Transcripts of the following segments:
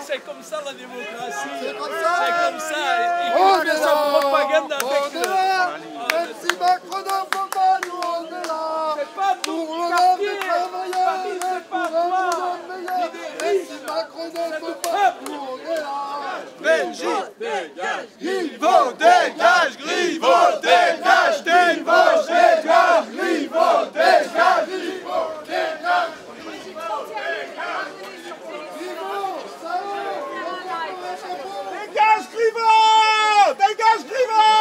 C'est comme ça la démocratie. C'est comme ça. Il fait sa propagande avec le... Même si Macron ne veut pas, nous on est là. C'est pas tout Pour le l'homme des quartier. travailleurs, Paris, c'est pas pour un toi. monde meilleur. Même si Macron ne veut pas, nous on est là. Belgique, dégage, Griveaux, dégage, Griveaux, dégage, Griveaux, dégage, Griveaux, dégage, Griveaux, dégage. Dégage, Griveaux, dégage, Griveaux.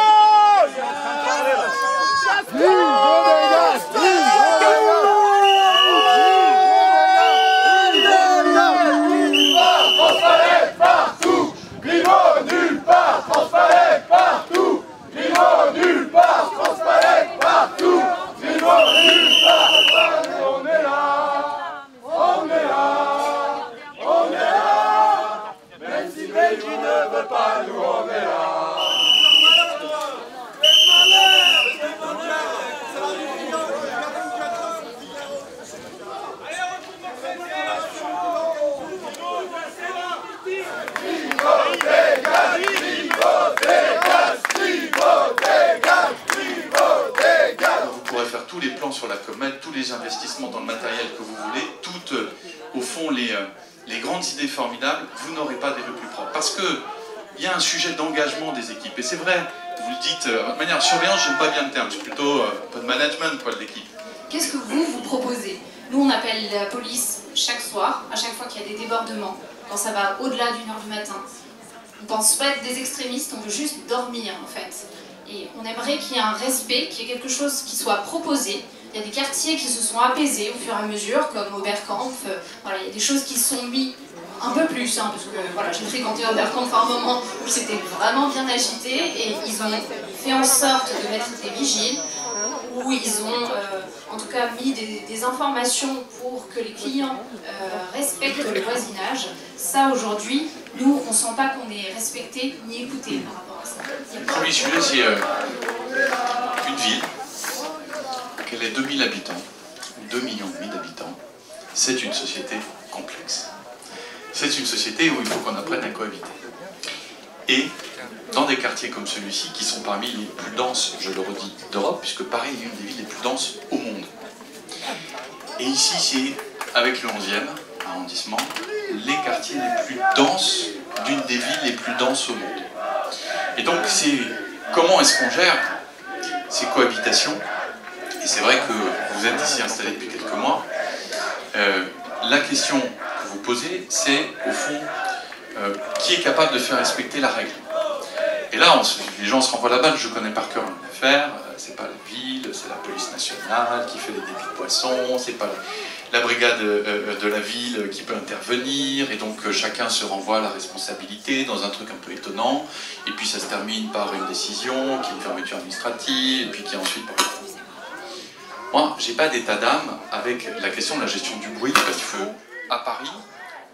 Tous les plans sur la comète, tous les investissements dans le matériel que vous voulez, toutes, au fond, les grandes idées formidables, vous n'aurez pas des rues plus propres. Parce qu'il y a un sujet d'engagement des équipes. Et c'est vrai, vous le dites, de manière surveillance, j'aime pas bien le terme, c'est plutôt un peu de management, quoi, de l'équipe. Qu'est-ce que vous proposez? Nous, on appelle la police chaque soir, à chaque fois qu'il y a des débordements, quand ça va au-delà d'1h du matin. On ne pense pas être des extrémistes, on veut juste dormir, en fait. Et on aimerait qu'il y ait un respect, qu'il y ait quelque chose qui soit proposé. Il y a des quartiers qui se sont apaisés au fur et à mesure, comme Oberkampf. Voilà, il y a des choses qui se sont mis un peu plus, hein, parce que voilà, j'ai fréquenté Oberkampf à un moment où c'était vraiment bien agité, et ils ont fait en sorte de mettre des vigiles, où ils ont en tout cas mis des informations pour que les clients respectent le voisinage. Ça, aujourd'hui, nous, on ne sent pas qu'on est respecté ni écouté par rapport à ça. Le premier sujet, c'est une ville, qu'elle ait 2000 habitants, ou 2,5 millions d'habitants. C'est une société complexe. C'est une société où il faut qu'on apprenne à cohabiter. Et dans des quartiers comme celui-ci, qui sont parmi les plus denses, je le redis, d'Europe, puisque Paris est une des villes les plus denses au monde. Et ici, c'est, avec le 11e arrondissement, les quartiers les plus denses d'une des villes les plus denses au monde. Et donc, c'est comment est-ce qu'on gère ces cohabitations? Et c'est vrai que vous êtes ici installé depuis quelques mois. La question que vous posez, c'est, au fond, qui est capable de faire respecter la règle? Et là, les gens se renvoient la balle, je connais par cœur l'affaire, c'est pas la ville, c'est la police nationale qui fait les débits de poissons, c'est pas la brigade de la ville qui peut intervenir, et donc chacun se renvoie à la responsabilité dans un truc un peu étonnant, et puis ça se termine par une décision, qui est une fermeture administrative, et puis qui est ensuite... Moi, j'ai pas d'état d'âme avec la question de la gestion du bruit, parce qu'il faut, à Paris,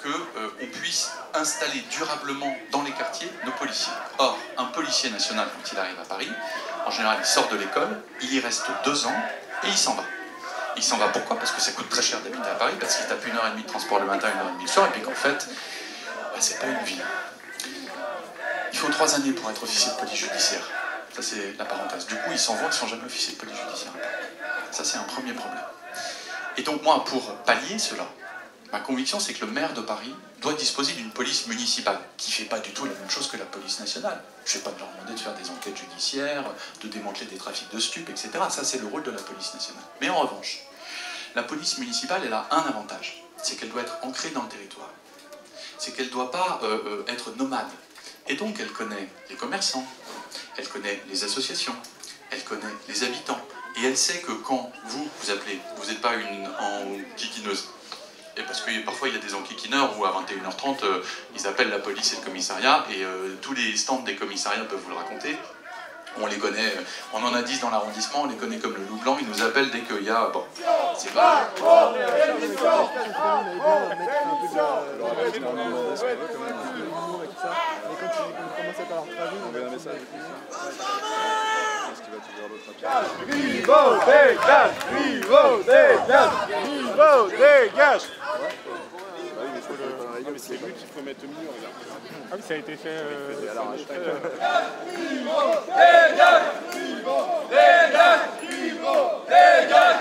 qu'on puisse installer durablement dans les quartiers nos policiers. Or, un policier national, quand il arrive à Paris, en général, il sort de l'école, il y reste 2 ans, et il s'en va. Il s'en va pourquoi? Parce que ça coûte très cher d'habiter à Paris, parce qu'il tape 1h30 de transport le matin, 1h30 le soir, et puis qu'en fait, c'est pas une ville. Il faut 3 années pour être officier de police judiciaire. Ça, c'est la parenthèse. Du coup, ils s'en vont, ils ne sont jamais officiers de police judiciaire. Ça, c'est un premier problème. Et donc, moi, pour pallier cela, ma conviction, c'est que le maire de Paris doit disposer d'une police municipale, qui ne fait pas du tout la même chose que la police nationale. Je ne vais pas leur demander de faire des enquêtes judiciaires, de démanteler des trafics de stupes, etc. Ça, c'est le rôle de la police nationale. Mais en revanche, la police municipale, elle a un avantage, c'est qu'elle doit être ancrée dans le territoire. C'est qu'elle ne doit pas être nomade. Et donc, elle connaît les commerçants, elle connaît les associations, elle connaît les habitants. Et elle sait que quand vous appelez, vous n'êtes pas une enquiquineuse. Et parce que parfois il y a des enquiquineurs où à 21h30 ils appellent la police et le commissariat, et tous les stands des commissariats peuvent vous le raconter. On les connaît, on en a 10 dans l'arrondissement, on les connaît comme le loup blanc, ils nous appellent dès qu'il y a... Bon, c'est pas... Qu'est-ce qui va te Griveaux, dégage! Griveaux, dégage! Griveaux, dégage! Non, mais c'est les buts, il faut mettre au milieu, regarde. Ah oui, ça a été fait à l'arrache. Griveaux, dégage! Griveaux, dégage! Griveaux, dégage!